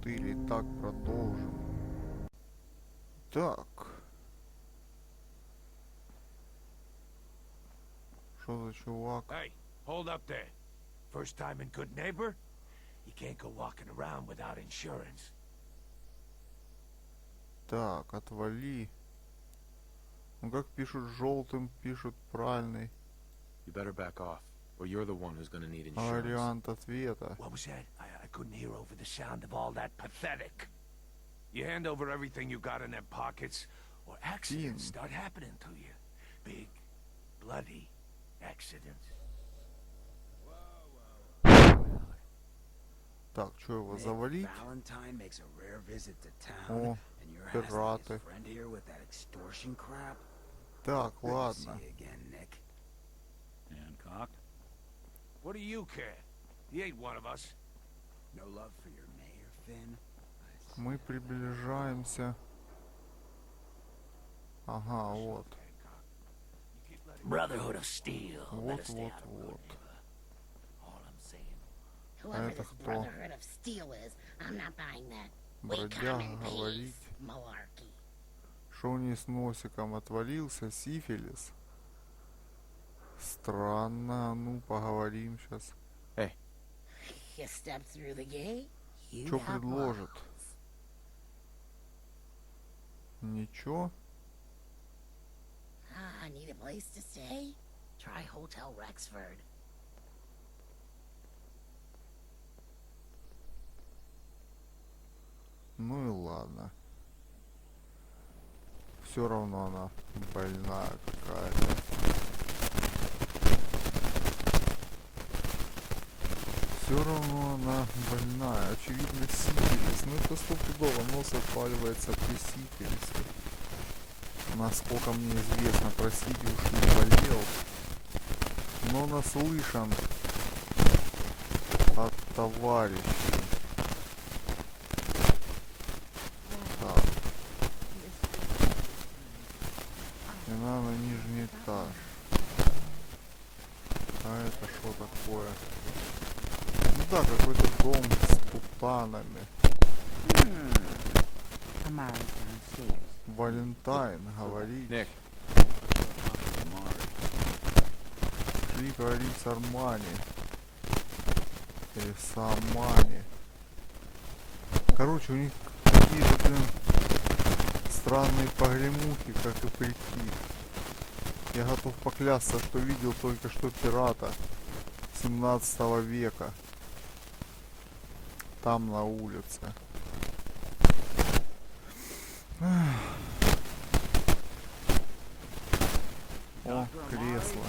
4. Так, продолжим. Так. Что за чувак? Hey, hold up there. First time in Good Neighbor? You can't go walking around without insurance. Так, отвали. Ну как пишут желтым, пишут правильный. You better back off, or you're the one who's gonna need А insurance. вариант ответа. What was that? I couldn't hear over the sound of all that pathetic. You hand over everything you got in them pockets, or accidents start happening to you. Big, bloody accidents. Так, что его завалить? О, пираты. Так, ладно. What do you care? He ain't one of us. Мы приближаемся. Ага, вот. Brotherhood of Steel. Вот. А это кто? Бродяга говорить. Что у нее с носиком отвалился? Сифилис? Странно. Ну, поговорим сейчас. Эй. Что предложит? Ничего. Need a place to stay? Try Hotel Rexford. Ну и ладно. Все равно она больная какая-то. Все равно она больная. Очевидно, сифилис. Ну это стопудово. Нос отваливается при сифилисе. Насколько мне известно, про сифилис не болел. Но наслышан от товарищей. Так. И надо на нижний этаж. А это что такое? Ну да, какой-то дом с путанами. Валентайн говорит. Nick. Шли говорить с Армани. Или с Амани. Короче, у них какие-то, блин, странные погремухи, как и прийти. Я готов поклясться, что видел только что пирата 17 века. Там на улице. О, кресло.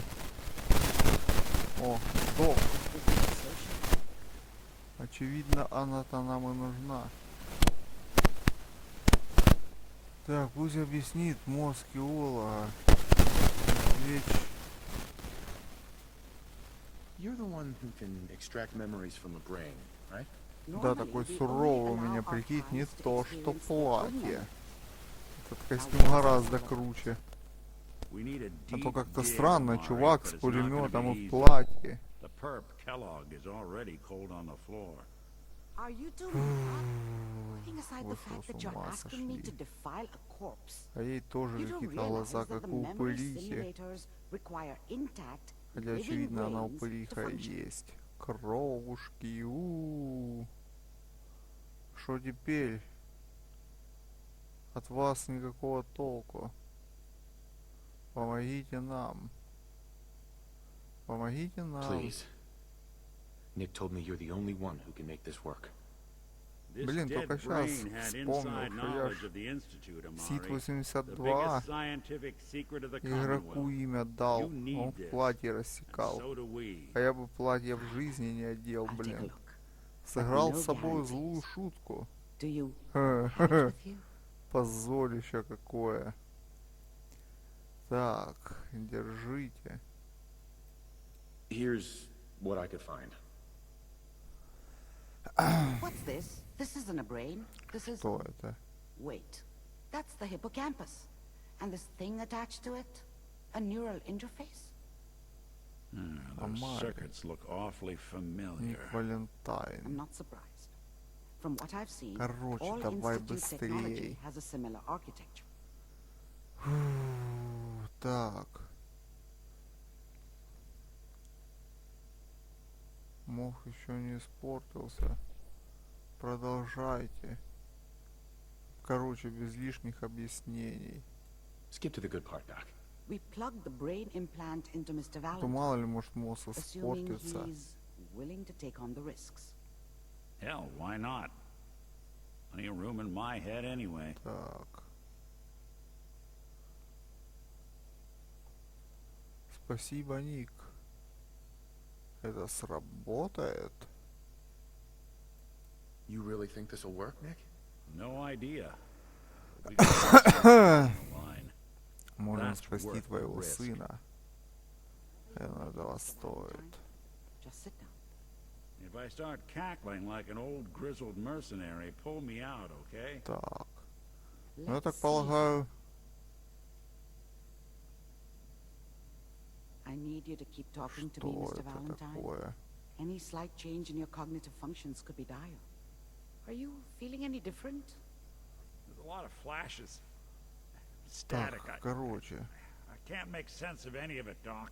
О, дом. Очевидно, она-то нам и нужна. Так, пусть объяснит мозг геолога. You're the one who can extract memories from a brain, right? Да, такой суровый у меня, прикинь, не то, что платье. Этот костюм гораздо круче. А то как-то странно, чувак с пулеметом и в платье. Вышел с ума сошли. А ей тоже какие-то глаза, как у упырихи. Хотя, очевидно, она упыриха и есть. Кровушки, Что теперь? От вас никакого толку. Помогите нам. Помогите нам. Please. Nick told me you're the only one who can make this work. Блин, только сейчас вспомнил, что я sid82a игроку имя дал, он в платье рассекал. А я бы платье в жизни не одел, блин. Сыграл с собой злую шутку. Позорище какое. Так, держите. Here's what I could find. What's this? This isn't a brain. This is... Что это? Wait. That's the hippocampus. And this thing attached to it? A neural interface? Those circuits look awfully familiar. Ник Валентайн. I'm not surprised. From what I've seen, Короче, all давай Institute technology быстрей. has a similar architecture. Так. Мох еще не испортился. Продолжайте. Короче, без лишних объяснений. Skip to the good part, Doc. We plugged the brain implant into Mr. То мало Valentine, ли, может, мозг assuming испортится. he's willing to take on the risks. Hell, why not? Plenty of room in my head anyway. Так. Спасибо, Ник. Это сработает? You really think this'll work, Nick? No idea. We got something on the line. Можно That's спасти worth the твоего risk. сына. Это того стоит. Just sit down. If I start cackling like an old grizzled mercenary, pull me out, okay? Так. Ну, я Let's так see. полагаю... I need you to keep talking to me, Что Mr. это Valentine. такое? Any slight change in your cognitive functions could be dire. Are you feeling any different? There's a lot of flashes. Static. Так, короче. I can't make sense of any of it, Doc.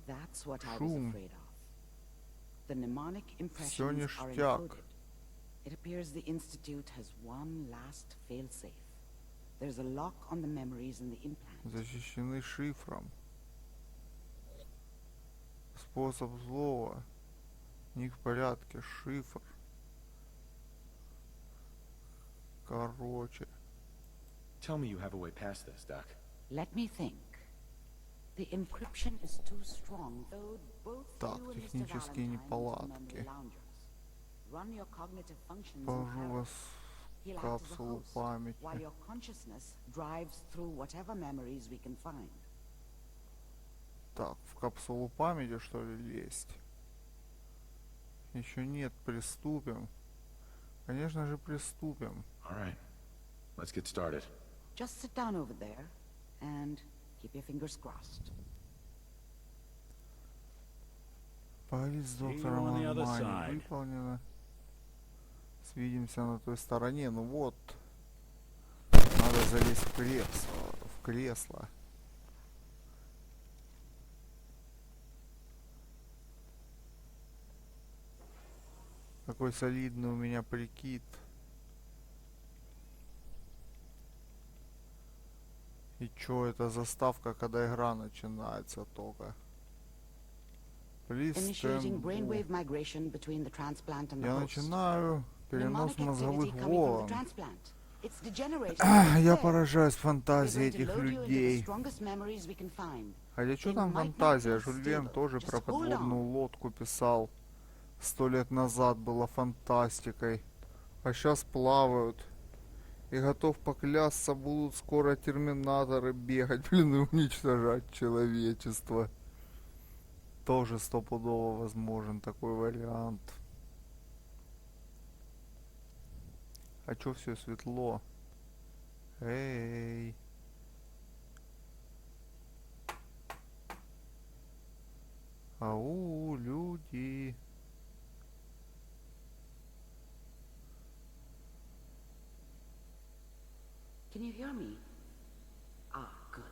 That's what I was Шум. afraid of. The mnemonic Всё impressions are ништяк. encoded. It appears the Institute has one last failsafe. There's a lock on the memories in the implant. Защищены шифром. Способ взлова. Не в порядке. Шифр. Короче. Tell me you have a way past this, Doc. Let me think. The encryption is too strong, though both Так, you and Mr. технические Valentine неполадки. memory loungers. Run your cognitive functions in Положу parallel. вас He'll в act as a капсулу host, while памяти. your consciousness drives through whatever memories we can find. Так, в капсулу памяти, что ли, лезть? Еще нет, приступим. Конечно же, приступим. All right. Let's get started. Just sit down over there and keep your fingers crossed. Поговорить с See you доктором on the other онлайн side. выполнено. Свидимся на той стороне. Ну вот. Надо залезть в кресло. В кресло. Какой солидный у меня прикид. И чё, это заставка, когда игра начинается только. Please Initiating stand brainwave by. migration between the transplant and the Я host. начинаю перенос Mnemonic мозговых activity coming from the волн. transplant. It's degenerating. Я There. поражаюсь We're фантазии going to этих load you into the людей. strongest memories we can find. Хотя что They там might not фантазия? feel Жюль Верн stable. тоже Just про hold подводную on. лодку писал. 100 лет назад было фантастикой. А сейчас плавают. И готов поклясться, будут скоро терминаторы бегать, блин, и уничтожать человечество. Тоже стопудово возможен такой вариант. А чё все светло? Эй. Ау, люди. Can you hear me? Ah, good.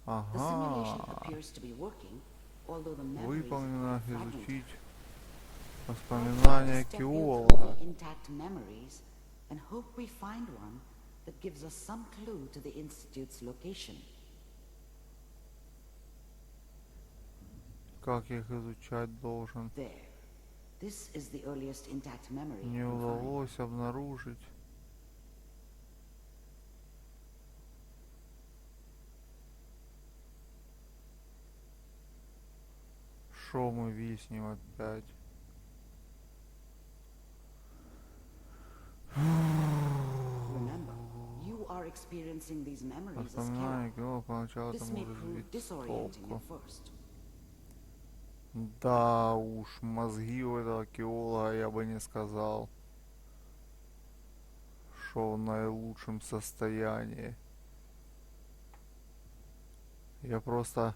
The simulation Ага. appears to be working, although the memories Выполнено are fragmented. изучить I'll воспоминания step you through археолога. the intact memories and hope we find one that gives us some clue to the Institute's location. Как я их изучать должен? There. This is the earliest intact memory Не we can find. удалось обнаружить. Шо мы виснем опять? Remember, you are experiencing these memories as Воспоминания Kara. кино поначалу This это may может prove сбить с disorienting толку. at first. Да уж, мозги у этого археолога я бы не сказал, что в наилучшем состоянии. Я просто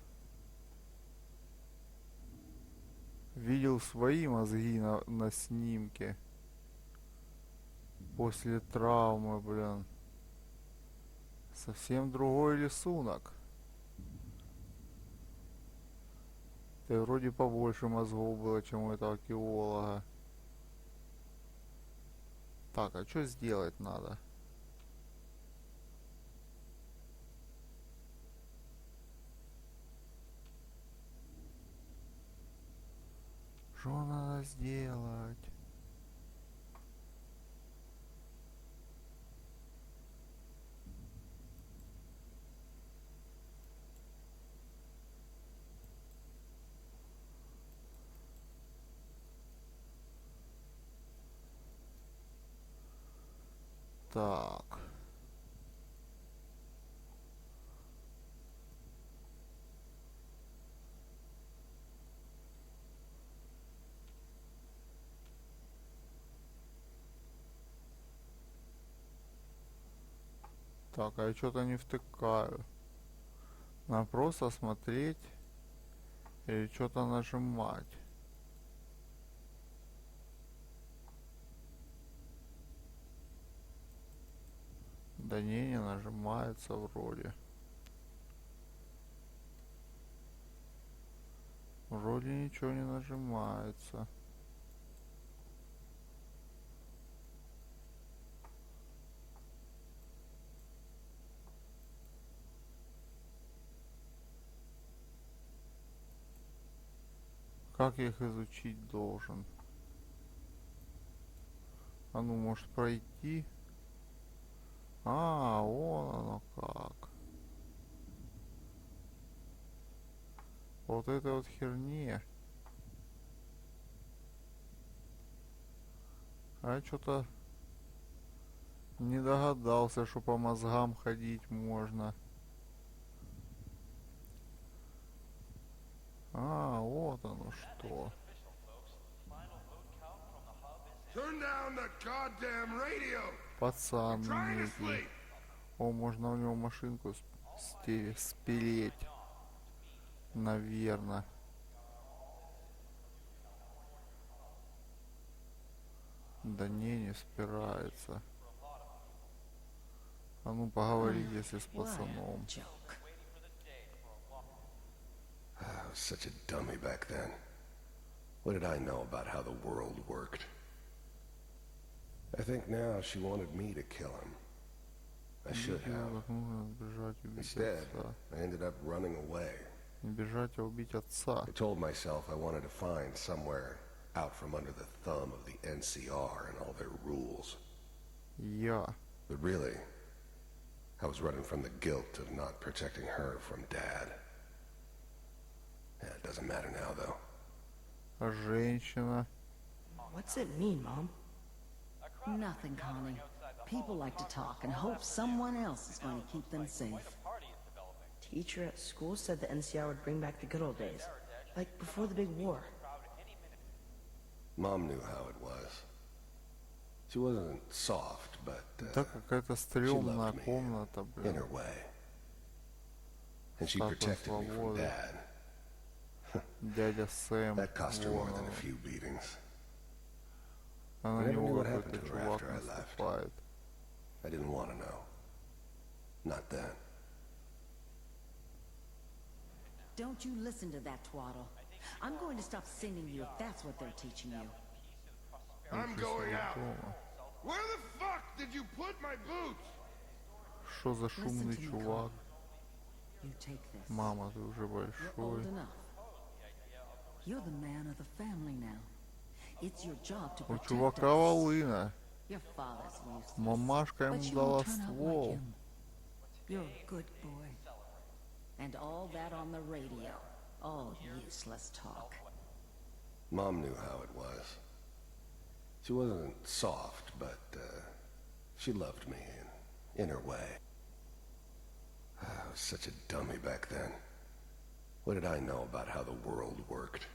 видел свои мозги на снимке. После травмы, блин. Совсем другой рисунок. Ты вроде побольше мозгов было, чем у этого археолога. Так, а что сделать надо? Что надо сделать? Так. Так, а я что-то не втыкаю. Надо просто смотреть или что-то нажимать. Да не нажимается вроде. Вроде ничего не нажимается. Как я их изучить должен? А ну, может пройти? А, вон оно как. Вот это вот херне. А я что-то не догадался, что по мозгам ходить можно. А, вот оно что. Пацан некий. О, можно у него машинку спереть. Наверно. Да не спирается. А ну поговори, если с пацаном. I was such a dummy back then. What did I know about how the world worked? I think now she wanted me to kill him. I should have. Instead, I ended up running away. Не бежать, а убить отца. I told myself I wanted to find somewhere out from under the thumb of the NCR and all their rules. Я. But really, I was running from the guilt of not protecting her from Dad. Yeah, it doesn't matter now, though. А женщина? What's it mean, Mom? Nothing, Connie. People like to talk and hope someone else is going to keep them safe. Teacher at school said the NCR would bring back the good old days, like before the big war. Mom knew how it was. She wasn't soft, but Да какая-то she стрёмная loved me комната, in блин. her way. And she Статуя protected me from свободы. Dad. Дядя Сэм. That cost her more Вон than a он. few beatings. А на I never knew него what happened какой-то to her чувак after I left. наступает. I didn't want to know. Not then. Don't you listen to that twaddle. I'm going to stop singing you if that's what they're teaching you. I'm going out. Дома. Where the fuck did you put my boots? Что за Listen шумный to me, чувак? You take this. Мама, ты уже You're old большой. enough. You're the man of the family now. It's your job to У protect чувака us. волына. Your father's useless. Мамашка But ему you дала won't turn out like ствол. him. You're a good boy. And all that on the radio. All useless talk. Mom knew how it was. She wasn't soft, but she loved me in her way. I was such a dummy back then. What did I know about how the world worked?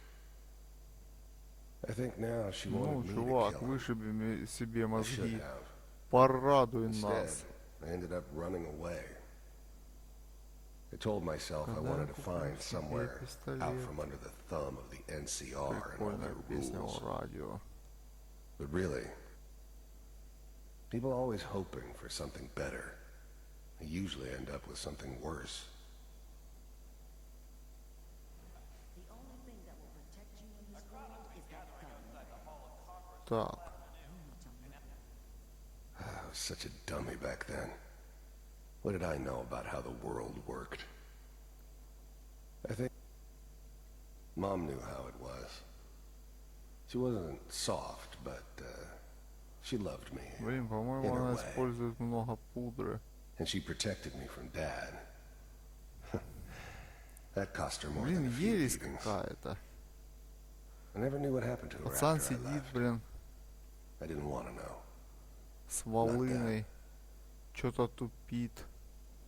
I think now she Ну, wanted me чувак, to kill him. вышиби себе I should мозги. have. Порадуй Instead, нас. I ended up running away. I told myself I Когда wanted я to куплю find себе somewhere out пистолет? from under the thumb of the NCR and all Прикольная their песня rules. о радио. But really, People always hoping for something better. They usually end up with something worse. The only thing that will protect you in this world is that gun. Так. I was such a dummy back then. What did I know about how the world worked? I think Mom knew how it was. She wasn't soft, but she loved me. Блин, по-моему, In her она way. использует много пудры. And she protected me from Dad. That cost her more than Блин, a few ересь beatings. какая-то. I never knew what happened to her Пацан after I сидит, left. блин, I didn't want to know. с волыной. Что-то тупит.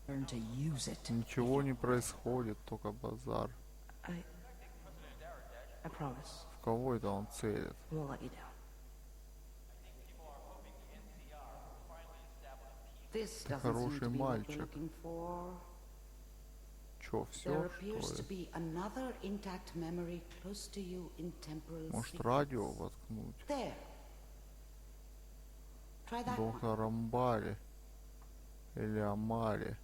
Learn to use it. Ничего не происходит, только базар. I promise. В кого это он целит? I won't let you down. This Ты doesn't seem хороший to be what we're мальчик. looking for. Чё, There все, appears что to ли? be another intact memory close to you in temporal Может, sequence. радио воткнуть? There. Try that one. Доктор Амбари. Или Амари.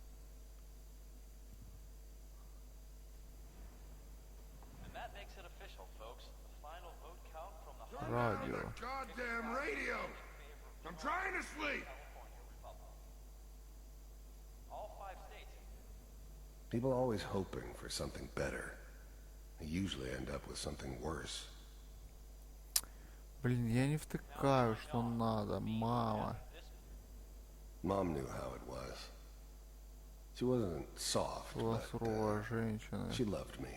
Радио. Goddamn radio! I'm trying to sleep! People always hoping for something better. They usually end up with something worse. Блин, я не втыкаю, что надо, мама. Mom knew how it was. She wasn't soft, Была but суровая женщина. she loved me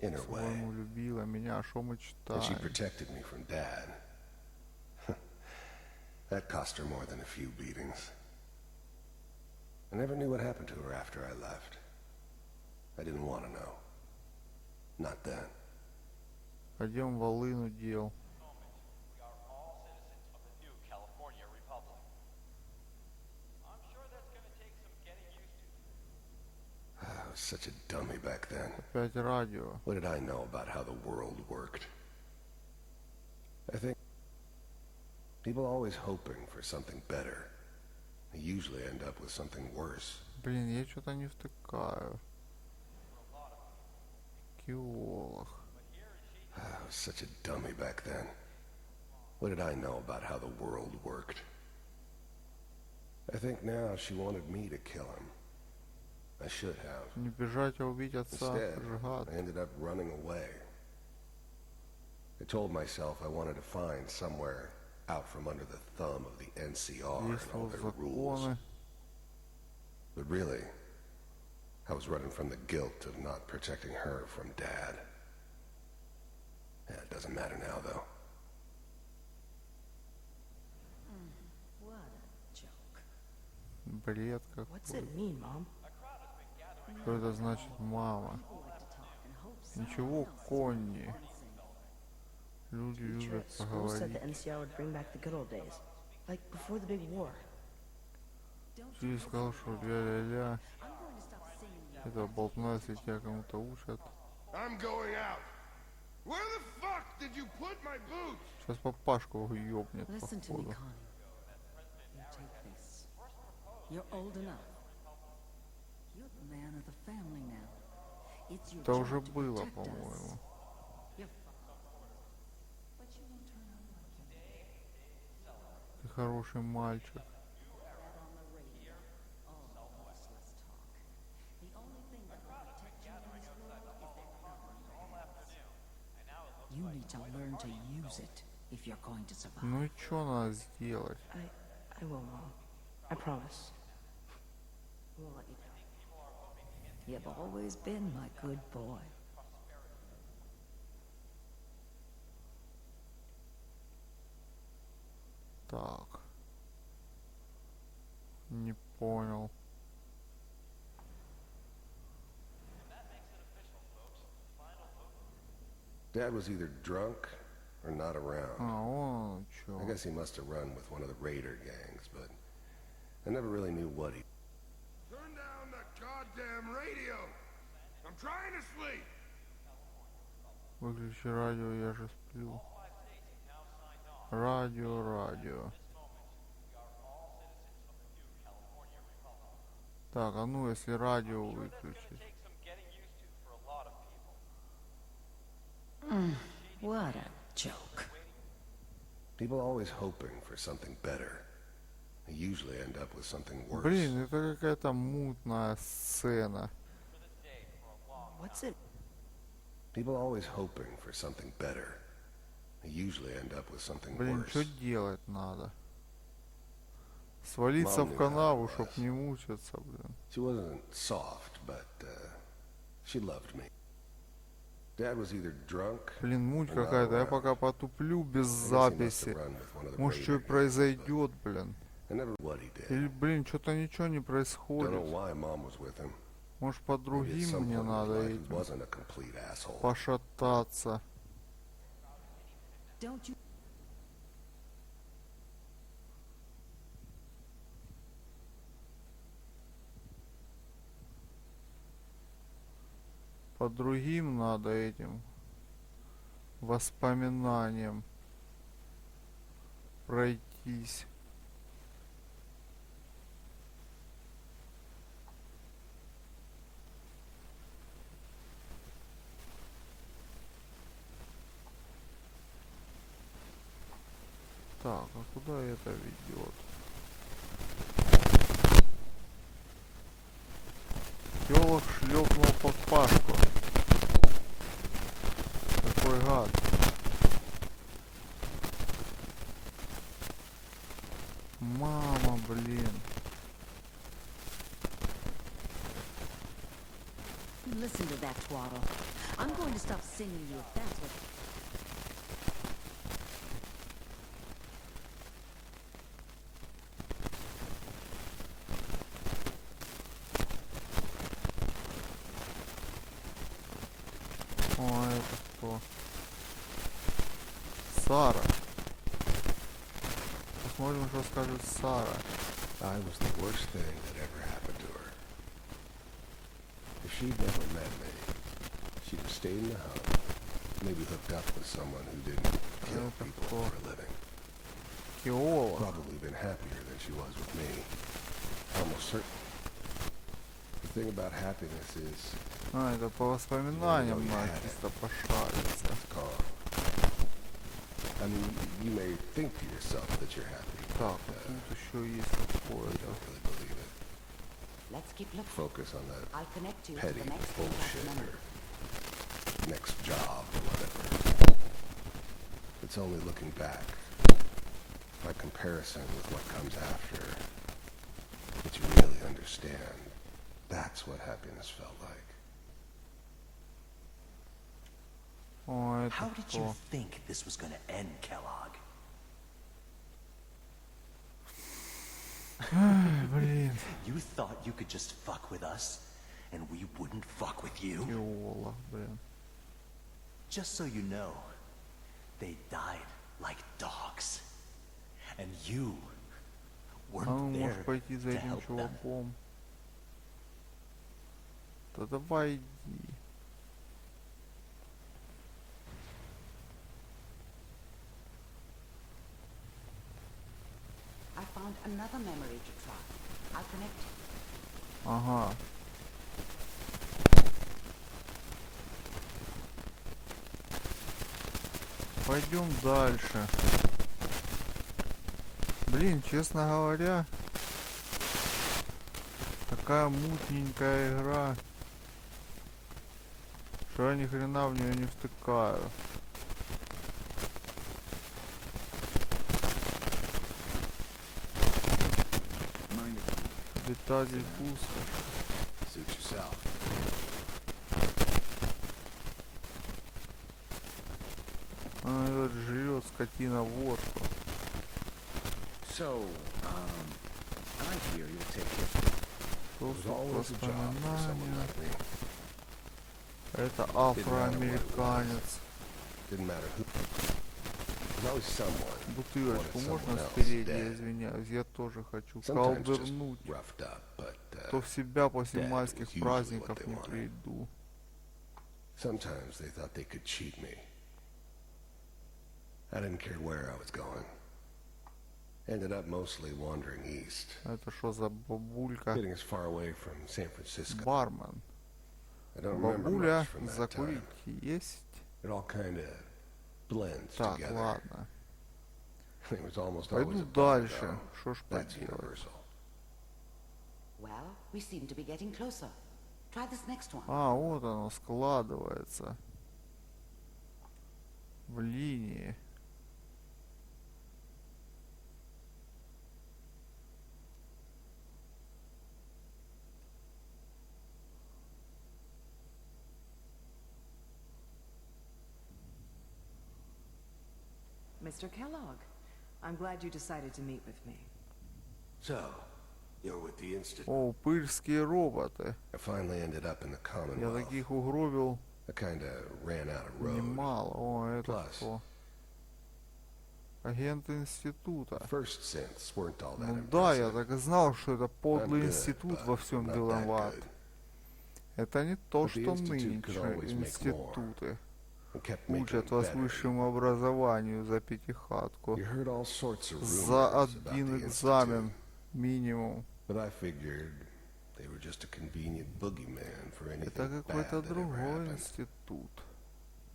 in her way. По-моему, любила меня. А шо мы And she читаем? protected me from Dad. That cost her more than a few beatings. I never knew what happened to her after I left. I didn't want to know. Not then. Пойдем волыну дел. I was such a dummy back then. Опять радио. What did I know about how the world worked? I think people always hoping for something better. They usually end up with something worse. Блин, я что-то не втыкаю. Геолог. I was such a dummy back then. What did I know about how the world worked? I think now she wanted me to kill him. I should have. Не бежать, а убить отца. Instead, Жгат. I ended up running away. I told myself I wanted to find somewhere out from under the thumb of the NCR and all Действовал their rules. законы. But really, I was running from the guilt of not protecting her from Dad. Yeah, it doesn't matter now, though. What a joke. Бред What's какой. it mean, Mom? Что это значит, мама? People like to talk and hope Ничего, someone else Конни. will listen. Люди Teacher любят at school said the поговорить. NCR would bring back the good old days. Like before the big war. Don't Ты you сказал, что ля-ля-ля. I'm going to stop singing you. Это болтна, если тебя кому-то учат. I'm going out. Where the fuck did you put my boots? Сейчас папашку ёбнет, Listen to me, походу. Connie. You take this. You're old enough. You're the man of the family now. It's your Это job уже to было, protect us. по-моему. You're but you won't turn out like him. Ты хороший мальчик. That on the radio. All useless talk. The only thing that will protect you in this world is that gun in your hands. You need to learn to use it if you're going to survive. Ну и что надо сделать? I will, Mom. I promise. I won't let you down. You've always been my good boy. Так. Не понял. Dad was either drunk or not around. А, он I чё? guess he must have run with one of the raider gangs, but I never really knew what he... Turn down the goddamn radio! I'm trying to sleep! Выключи радио, я же сплю. Радио, радио. Так, а ну если радио выключить. What a joke. People always hoping for something better. They usually end up with something worse. Блин, это какая-то мутная сцена. What's it? People always hoping for something better. They usually end up with something Блин, worse. что делать надо? Свалиться Mom в knew how канаву, it чтоб was. не мучиться, блин. She wasn't soft, but she loved me. Dad was either drunk. Блин, муть or not какая-то. Я around. пока потуплю без I guess he must have записи. run with one of the Может, что и braver gangs, произойдет, блин. but I never what he did. Или, блин, что-то ничего не Don't know происходит. why Mom was with him. Может, по Maybe at другим some мне point in his надо life he этим wasn't a complete asshole. пошататься. Don't you... По другим надо этим воспоминаниям пройтись. Так, а куда это ведет? Телок шлепнул под пашку. Какой гад. Мама, блин. Listen to that twaddle. I'm going to stop singing you if that's what... О, это кто? Сара. Посмотрим, что скажет Сара. I was the worst thing that ever happened to her. If she'd never met me, she'd have stayed in the house, maybe hooked up with someone who didn't kill Это people кто? for a living. Киола. Probably been happier than she was with me. Almost certain. The thing about happiness is А, это по воспоминаниям надо чисто пошариться. it's gone. I mean, you may think to yourself that you're happy, Так, but тут еще есть you какое-то. don't really believe it. Let's keep looking. Focus on that I'll connect you to petty the next bullshit memory. or next job or whatever. It's only looking back, by comparison with what comes after, that you really understand. That's what happiness felt like. О, это How did you кто? think this was gonna end, Kellogg? Блин, You thought you could just fuck with us, and we wouldn't fuck with you? Киола, блин. Just so you know, they died like dogs. And you А ну, weren't можешь there пойти за to этим help them. чуваком. Да давай иди. I found another memory to try. I'll connect you. Ага. Пойдем дальше. Блин, честно говоря, такая мутненькая игра, что я ни хрена в нее не втыкаю. Детали пусто. Suit yourself. А, этот жрет скотина водку. So, I hear you'll take it. There's Доступ к always a job for someone воспоминаниям. like me. Это афроамериканец. Didn't matter who. There's always someone. Бутылочку wanted можно someone else спереди, я dead. извиняюсь, я тоже хочу Sometimes just колдырнуть. roughed up, but То в себя после dead майских was usually праздников what they не wanted. приду. sometimes they thought they could cheat me. I didn't care where I was going. Ended up mostly wandering east, Это что за бабулька? getting as far away from San Francisco. Бармен. I don't remember Бабуля, much from that закурить time. есть? It all kind of blends Так, together. ладно. It was almost always Пойду a bar, дальше. though. Что ж That's поделать? universal. Well, we seem to be getting closer. Try this next one. А, вот оно складывается. В линии. Mr. Kellogg, I'm glad you decided to meet with me. So, you're with the Institute. О, пырские роботы. I finally ended up in the Я Commonwealth. таких угробил I kind of ran out of road. немало. О, это Plus. кто? Агент института. First synths weren't all that Ну да, я impressive. так и знал, что это I'm подлый good, институт but во всем not that виноват. good. Это не то, But the что institute could нынче always make институты And kept making учат it вас better. высшему образованию за пятихатку. You heard all sorts of rumors За about один the экзамен institute, минимум. but I figured they were just a convenient boogeyman for anything Это bad какой-то that ever другой happened. институт.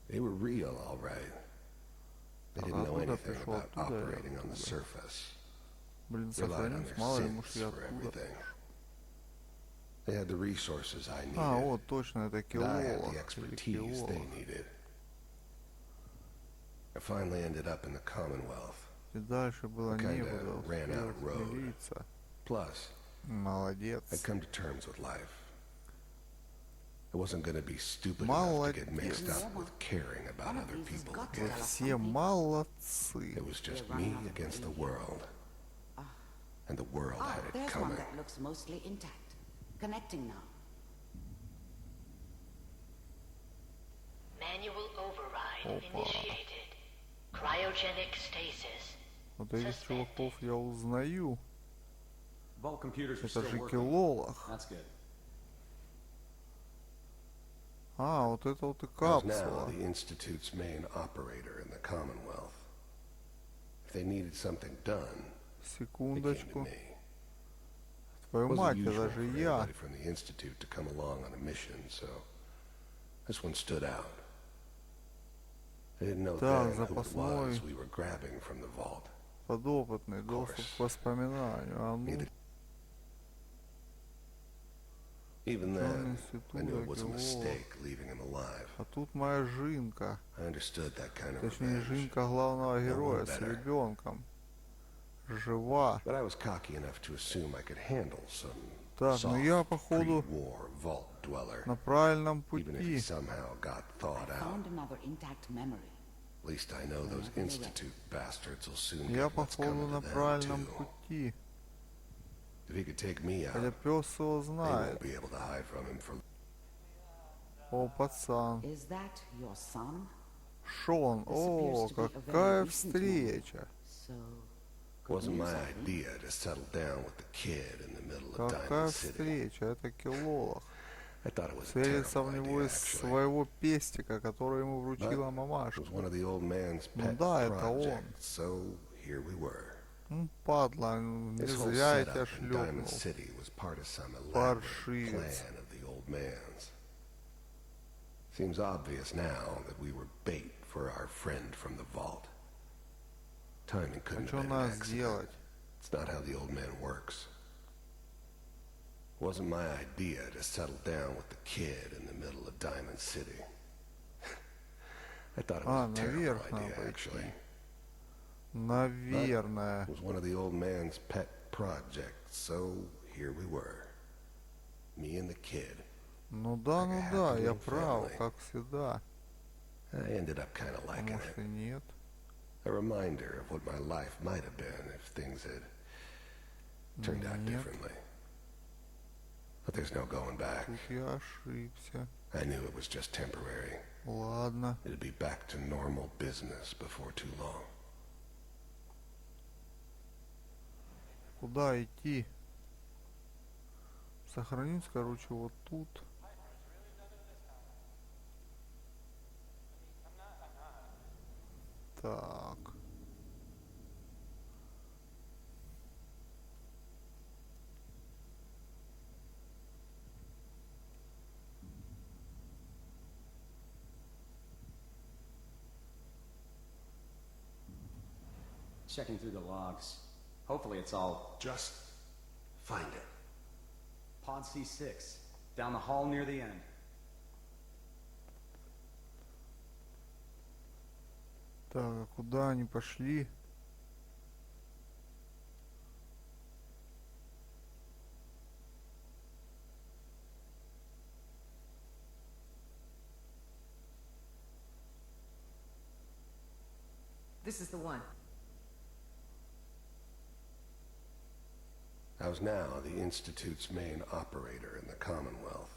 They were real, all right. They А didn't know откуда anything пришел? about Оттуда я operating on the оттуда. surface. Блин, Relied on сохранюсь, their мало ли, может synths я for оттуда. everything. They had the resources I needed. А, вот точно, это and I had килолог. the Или expertise they килолог. needed. I finally ended up in the Commonwealth. И дальше было Kinda некуда. ran out of Успел road. смириться. Plus, Молодец. I'd come to terms with life. I wasn't going to be stupid enough to get mixed Молодец. up with caring about other people Вы again. все молодцы. It was just me against the world. And the world Ah, had it there's one coming. that looks mostly intact. Connecting now. Manual override Опа. initiated. Cryogenic stasis. Вот этих чуваков я узнаю. Vault computers are Это still же working. килолог. That's good. А, вот это вот и I was now капсула. the Institute's main operator in the Commonwealth. If they needed something done, they came to Секундочку. me. Твою It мать, wasn't usual это же for я. anybody from the Institute to come along on a mission, so this one stood out. I didn't know Так, then who it запасной. was we were grabbing from the vault. Подопытный, доступ к воспоминанию. А ну, Needed. Even then, I knew it was a mistake leaving him alive. а тут моя Жинка. I understood that kind of Точнее, revenge. Жинка главного героя с ребенком. Жива. But I was cocky enough to assume I could handle some Так, ну я, soft походу, pre-war vault dweller, на правильном even if he пути. somehow got thawed out. Found another intact memory. At least I know those Institute bastards will soon Я, get what's походу, coming на to them правильном too. пути. If he could take me out, Хотя пес его they знает. won't be able to hide from him for. О, пацан. Is that your son? Шон. О, какая встреча. So, Wasn't my idea to settle down with the kid in the middle of Какая Diamond City. встреча. Это килолог. I thought it was a Целится в terrible него idea, из actually. своего пестика, который ему But вручила it мамашка. was one of the old man's Ну pet да, это он. projects, so here we were. Падла, не This whole зря я тебя setup in Diamond шлепнул. City was part of some elaborate Паршивец. plan of the old man's. Seems obvious now that we were bait for our friend from the vault. Timing А couldn't что have been an надо accident. сделать? It's not how the old man works. Wasn't my idea to settle down with the kid in the middle of Diamond City. I thought it was a terrible наверх надо idea, пойти. actually. Наверное. It was one of the old man's pet projects, so here we were. Me and the kid. Ну да, Like a ну да, happy я little прав, family. как всегда. I ended up kind of А liking может и it. нет. A reminder of what my life might have been if things had turned out Нет. differently. But there's no going back. Тут я ошибся. I knew it was just temporary. Ладно. It'd be back to normal business before too long. Куда идти? Сохранить, короче, вот тут. Так. Checking through the logs. Hopefully it's all... Just find it. Pod C6. Down the hall near the end. Так, а куда они пошли? This is the one. I was now the Institute's main operator in the Commonwealth.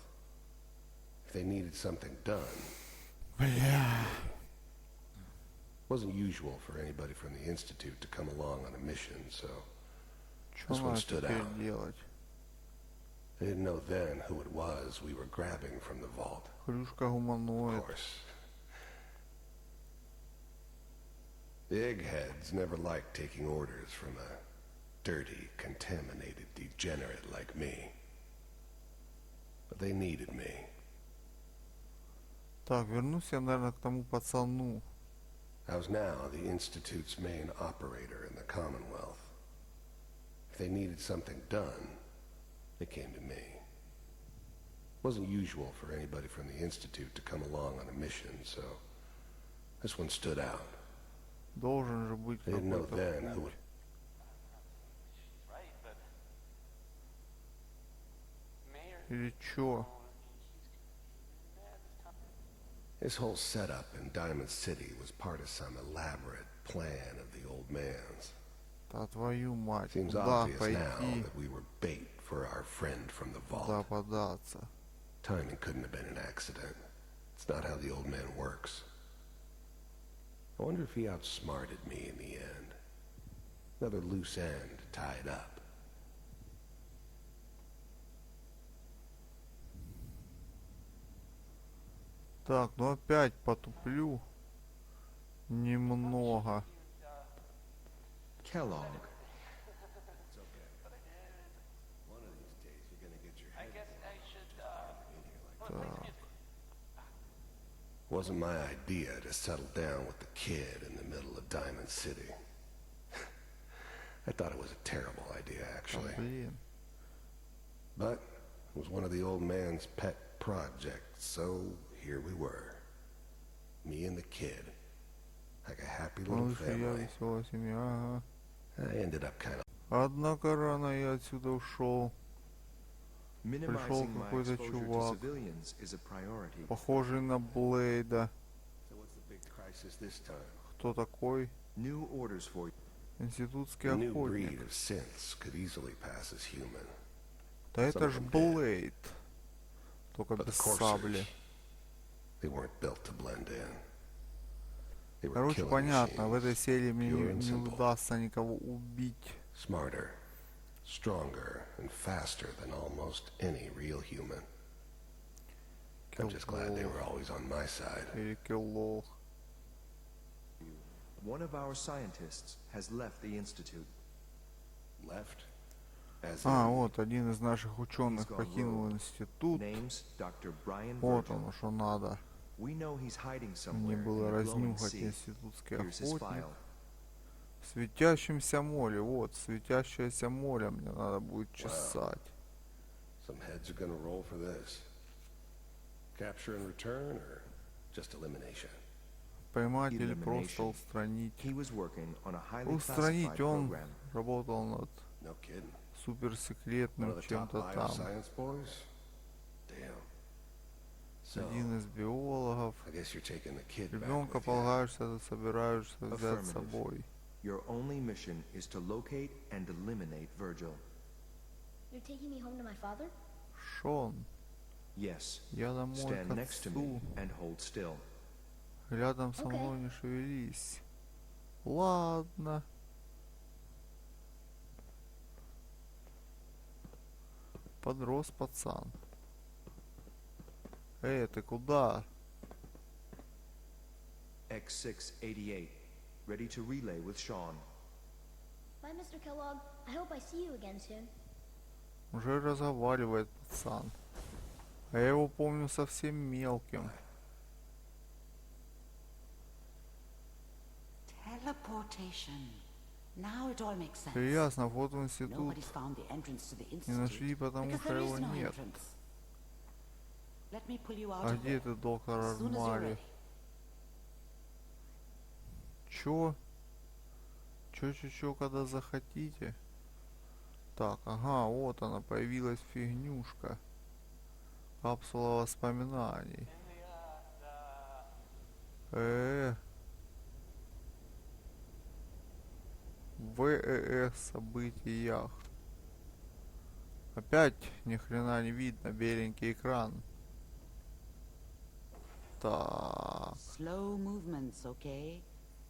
If they needed something done... Бля. Wasn't usual for anybody from the Institute to come along on a mission, so... Чё This one надо stood теперь out. делать? They didn't know then who it was we were grabbing from the vault. Хрюшка Of гуманоид. course. The eggheads never liked taking orders from a dirty, contaminated degenerate like me. But they needed me. Так, вернусь я, наверное, к тому пацану. I was now the Institute's main operator in the Commonwealth. If they needed something done, they came to me. Wasn't usual for anybody from the Institute to come along on a mission, so this one stood out. Должен же быть They didn't know какой-то then who путь. it... Или чё? This whole setup in Diamond City was part of some elaborate plan of the old man's. Да твою мать, Seems куда obvious now пойти, that we were bait for our friend from the куда vault. податься? Timing couldn't have been an accident. It's not how the old man works. I wonder if he outsmarted me in the end. Another loose end tied up. Так, ну опять потуплю. Немного. Kellogg. Так. Wasn't my idea to settle down with the kid in the middle of Diamond City. I thought it was a terrible idea, Да, actually. блин. But it was one of the old man's pet projects, so here we were. Me and the kid. Like a happy little Малыш и я, family. веселая семья, ага. I ended up kind of... Однако рано я отсюда ушел. Minimizing my какой-то exposure to чувак. civilians is a priority. Похожий на Блейда. So what's the big crisis this time? Кто такой? New orders for you. Институтский A new охотник. breed of synths could easily pass as human. Да это Some of ж them did. Блейд. Только But the без сабли. coursers, they weren't built to blend in. They were Короче, killing понятно, в machines, этой серии мне pure and не simple. удастся никого убить. Smarter, stronger, and faster than almost any real human. I'm just glad they were always on my side. Или Киллох. One of our scientists has left the institute. Left? As А, in, вот, один из наших ученых He's gone покинул rogue. институт. Name's Dr. Brian Вот Virgil. оно, что надо. We know he's hiding Мне somewhere было in the glowing разнюхать sea. институтский Here's his охотник. file. В светящемся море, вот, светящееся море мне надо будет чесать. some heads are gonna roll for this. Capture and return, or just elimination? Поймать или просто Elimination. устранить. He was working on a highly Устранить, classified он program. работал над No kidding. One of суперсекретным the top чем-то там. bioscience boys? Damn. So, Один из биологов. I guess you're taking the kid back Ребенка with you. полагаешься, собираешься взять с Affirmative. собой. Your only mission is to locate and eliminate Virgil. You're taking me home to my father? Шон, Yes. я домой Stand к next to me отцу. and hold still. Рядом со Окей. мной не шевелись. Ладно. Подрос пацан. Ты куда? X688, ready to relay with Sean. Bye, Mr. Kellogg. I hope I see you again soon. Уже разговаривает пацан. А я его помню совсем мелким. Teleportation. Now it all makes sense. Теперь ясно, вход в институт Nobody's found the entrance to the не institute нашли, потому because что there его is no нет. entrance. Let me pull you out А of где there ты, доктор as soon as you're Армари? ready. Чё? Чё, когда захотите? Так, ага, вот она, появилась фигнюшка. Капсула воспоминаний. В событиях. Опять ни хрена не видно, беленький экран. Так. Slow movements, okay?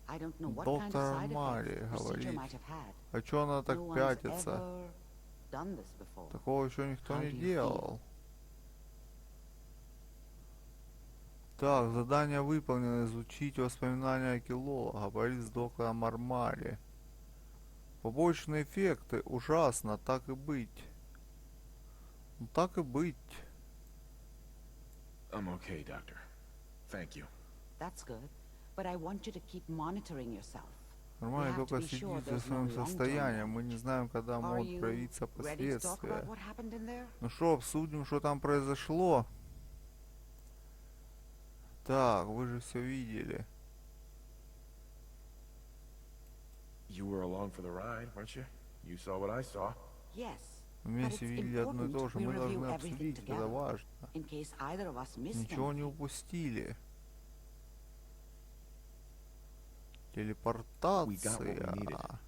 I don't know what kind of Доктор side Мари effects the procedure говорит. might have had. А чё она так No one's пятится? ever done this before. Такого еще никто How не do you делал. Так, задание выполнено. Изучить воспоминания археолога. Говорит с доктором Армари. Побочные эффекты. Ужасно. Так и быть. Ну, так и быть. I'm okay, Doctor. Thank you. That's good, but I want you to keep monitoring yourself. Нормально, We have to только be sure следить за there's no своим long-term состоянием. Мы не знаем, когда Are могут you проявиться ready to talk последствия. about what happened in there? Ну что, обсудим, что там произошло. Так, вы же все видели. You were along for the ride, weren't you? You saw what I saw. Yes. Вместе видели одно и то же. Мы должны everything обсудить, это together, важно. in case either of us missed Ничего не anything. упустили. We got what we needed. Телепортация.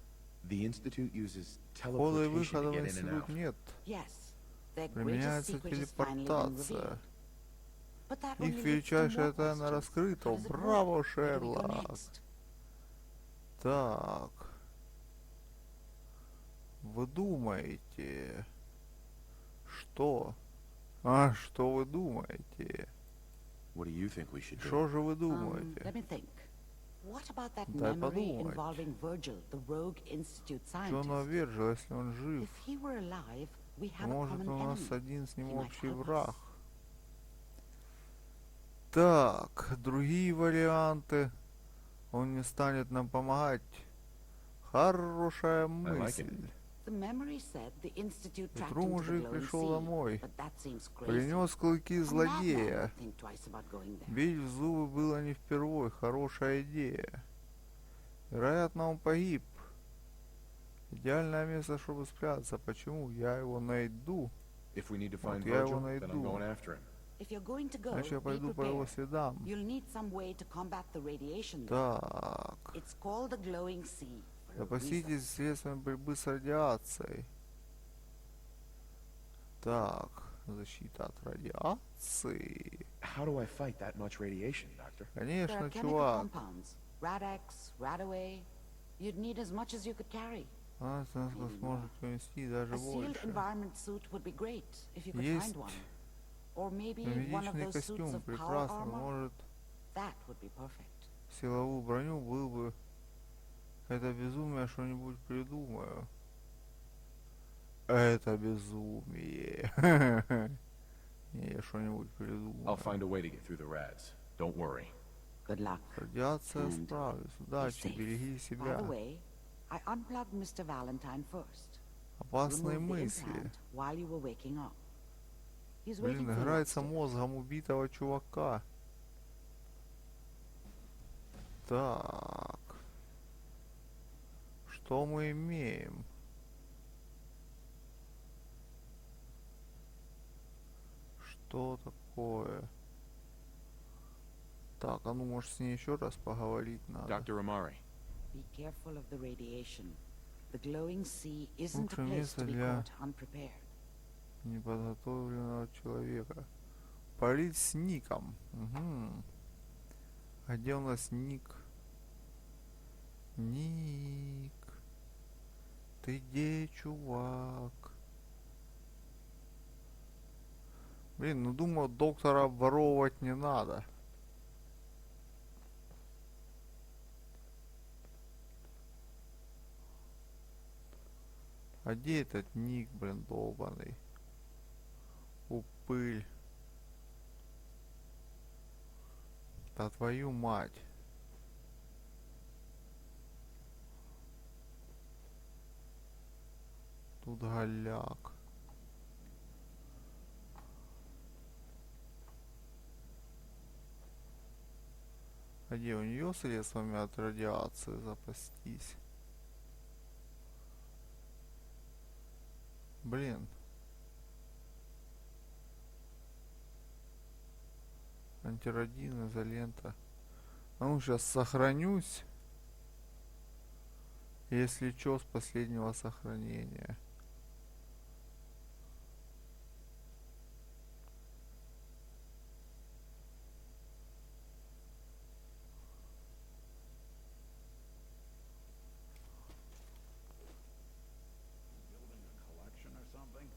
The Institute uses Входа и teleportation выхода to в get in and институт out. нет. Yes. Their greatest Применяется secret has finally been revealed. телепортация. But that Их only leads to величайшая more тайна questions. раскрыта. How does it Браво, work? Where do we go Шерлок. next? Так. Вы думаете... Что? А, что вы думаете? What do you think we should do? Что же вы Let думаете? me think. What about that Дай memory подумать. involving Virgil, the rogue institute Джона scientist? Верджила, если он жив, If he were alive, we have a может, common у нас enemy. один с ним He might общий help us. враг. Так, другие варианты. Он не станет нам помогать. Хорошая мысль. The memory said the institute tracked Утром him to the мужик glowing пришел sea, домой. but that seems crazy. Принес клыки A madman злодея. would think twice about going there. Бить в зубы было не впервой. Хорошая идея. Вероятно, он погиб. Идеальное место, чтобы спрятаться. Почему? Я его найду. If we need to find Вот я его Virgil, then I'm найду. going after him. If you're going to go, Значит, я be пойду по его prepared. следам. You'll need some way to combat the radiation. Так. It's called the glowing sea. for a reason. Запаситесь средствами борьбы с радиацией. Так. Защита от радиации. How do I fight that much radiation, Doctor? There are Конечно, chemical чувак. compounds. Rad-X, Radaway. You'd need as much as you could carry. Она нас сможет унести даже A sealed больше. environment suit would be great if you could Есть find one. Or maybe one of Медичный those suits костюм of power прекрасно. armor. Может, That would be perfect. силовую броню был бы... Это безумие, что-нибудь придумаю. Это безумие. Не, я что-нибудь I'll придумаю. find a way to get through the rads. Don't worry. Good luck. Радиация And справлюсь. be Удачи, safe. береги By the себя. way, I unplugged Mr. Valentine first. Опасные Remove the мысли. implant while you were waking up. He's Блин, waiting for you играется upstairs. мозгом убитого чувака. Так. Что мы имеем? Что такое? Так, а ну может с ней еще раз поговорить надо. Dr. Amari, Be careful of the radiation. The glowing sea isn't a Лучшее place место to be для caught unprepared. неподготовленного человека. Парить с ником. Угу. А где у нас ник? Ник. Ты где, чувак? Блин, ну думаю, доктора обворовывать не надо. А где этот ник, блин, долбаный? Упыль. Да твою мать. Тут голяк. А где у нее средствами от радиации запастись? Блин. Антирадин, изолента. А ну сейчас сохранюсь. Если чё, с последнего сохранения. Building a collection or something?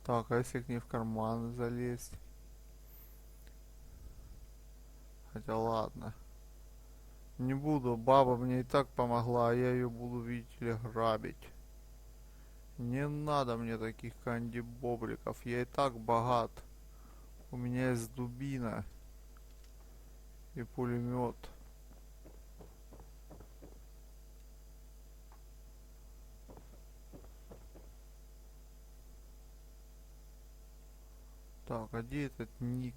Так, а если к ней в карманы залезть? Хотя ладно. Не буду, баба мне и так помогла, а я ее буду, видите ли, грабить. Не надо мне таких канди-бобриков, я и так богат. У меня есть дубина и пулемет. Так, а где этот ник?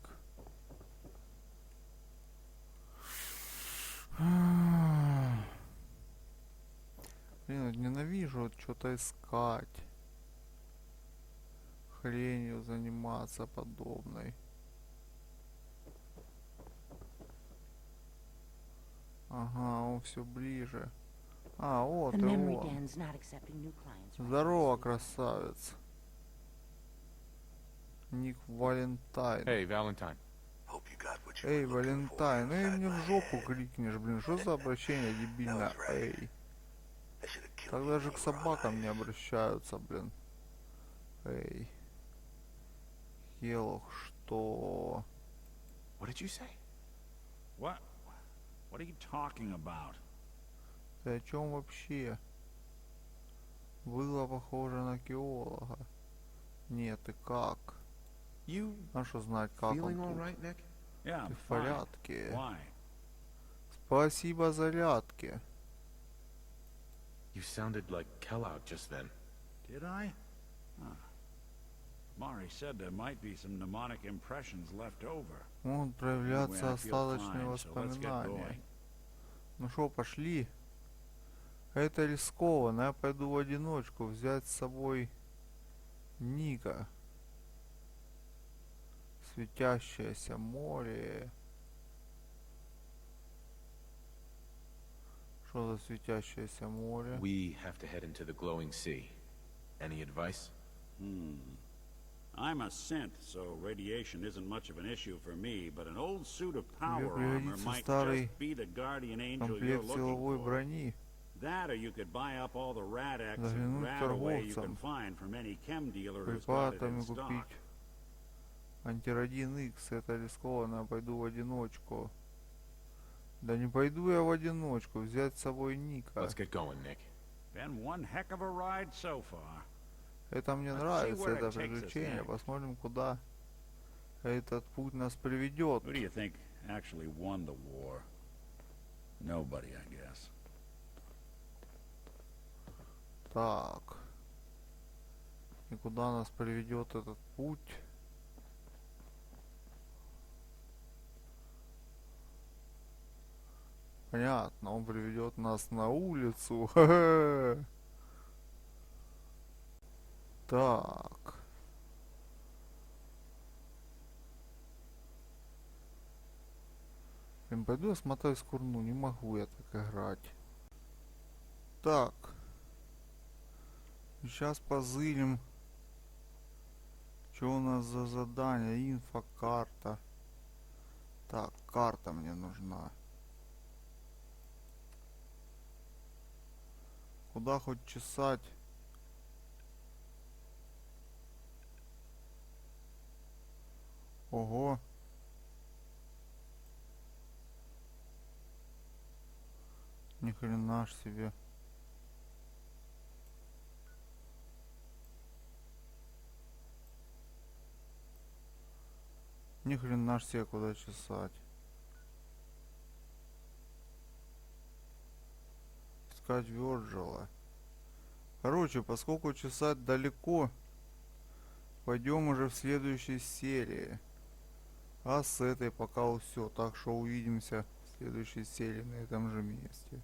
Блин, вот ненавижу вот что-то искать. Хренью заниматься подобной. Ага, он все ближе. А, вот The и memory он. den's not accepting new clients right Здорово, красавец. Ник Валентайн. Hey, Valentine. Эй, Валентайн, эй, мне в жопу крикнешь, блин, что за обращение дебильно, эй. Так даже к собакам не обращаются, блин. Эй. Елох, что? What did you say? What? What are you talking about? Ты о чем вообще? Было похоже на геолога. Нет, ты как? You А что знать, как он feeling all тут? right, Nick? Yeah, Ты I'm в fine. порядке? Why? Спасибо за зарядки. You sounded like Kellogg just then. Did I? Huh. Mari said there might be some mnemonic impressions left over. Вон Anyway, проявляться I feel остаточные fine, so let's get воспоминания. going. Ну шо, пошли. Это рискованно. Я пойду в одиночку взять с собой Ника. Светящееся море. Что за светящееся море? We have to head into the glowing sea. Any advice? I'm a synth, so radiation isn't much of an issue for me, but an old suit of power Тебе armor пригодится might старый just be the guardian angel you're комплект looking силовой for. брони. That, or you could buy up all the rad-X and Заглянуть к rad-away you can торговцам. find from any chem dealer who's got it Препаратами in stock. купить антирадин X. Это рискованно. Я пойду в одиночку. Да не пойду я в одиночку. Взять с собой Ника. Let's get going, Nick. Been one heck of a ride so far. Это мне Let's see нравится, where это it takes us приключение. next. Посмотрим, куда этот путь нас приведет. Who do you think actually won the war? Nobody, I guess. Так. И куда нас приведет этот путь? Понятно, он приведет нас на улицу. Ха-ха. Так. Блин, пойду я смотаюсь курну, не могу я так играть. Так. Сейчас позырим. Что у нас за задание? Инфокарта. Так, карта мне нужна. Куда хоть чесать? Ого. Ни хрена ж себе. Ни хрена ж себе куда чесать. Искать Вёрджила. Короче, поскольку чесать далеко, пойдем уже в следующей серии. А с этой пока все. Так что увидимся в следующей серии на этом же месте.